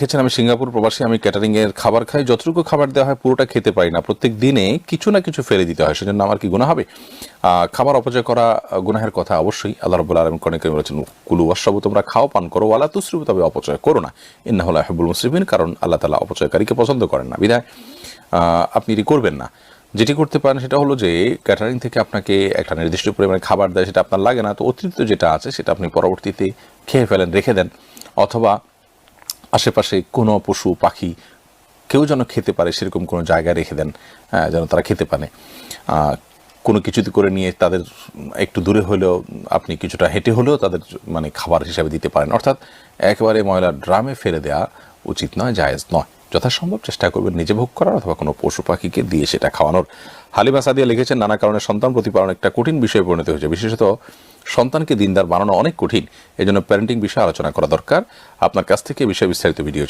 লিখেছেন, আমি সিঙ্গাপুর প্রবাসী, আমি ক্যাটারিংয়ের খাবার খাই, যতটুকু খাবার দেওয়া হয় পুরোটা খেতে পারি না, প্রত্যেক দিনে কিছু না কিছু ফেলে দিতে হয়, সেজন্য আমার কি গুনাহ হবে? খাবার অপচয় করা গুনাহের কথা অবশ্যই। আল্লাহ রাব্বুল আলামিন কোরআনে বলেছেন, কুলু ওয়াশরাবু, তোমরা খাও পান করো, ওয়ালা তুসরিফু, তবে অপচয় করো না, ইন্নাহু লা ইউহিব্বুল মুসরিফিন, কারণ আল্লাহ তাআলা অপচয়কারীকে পছন্দ করেন না, বিধায় আপনি এটি করবেন না। যেটি করতে পারেন সেটা হলো যে ক্যাটারিং থেকে আপনাকে একটা নির্দিষ্ট পরিমাণে খাবার দেয়, সেটা আপনার লাগে না, তো অতিরিক্ত যেটা আছে সেটা আপনি পরবর্তীতে খেয়ে ফেলেন, রেখে দেন, অথবা আশেপাশে কোনো পশু পাখি কেউ যেন খেতে পারে সেরকম কোনো জায়গায় রেখে দেন, যেন তারা খেতে পারে। কোনো কিছুতে করে নিয়ে তাদের একটু দূরে হলেও আপনি কিছুটা হেঁটে হলেও তাদের মানে খাবার হিসাবে দিতে পারেন। অর্থাৎ একেবারে ময়লা ড্রামে ফেলে দেওয়া উচিত নয়, জায়েজ নয়। যথাসম্ভব চেষ্টা করবেন নিজে ভোগ করার অথবা কোনো পশু পাখিকে দিয়ে সেটা খাওয়ানোর। হালিমা সাদিয়া লিখেছেন, নানা কারণে সন্তান প্রতিপালন একটা কঠিন বিষয়ে পরিণত হয়েছে, বিশেষত সন্তানকে দিনদার বানানো অনেক কঠিন, এই জন্য প্যারেন্টিং বিষয়ে আলোচনা করা দরকার। আপনার কাছ থেকে বিষয়ে বিস্তারিত ভিডিও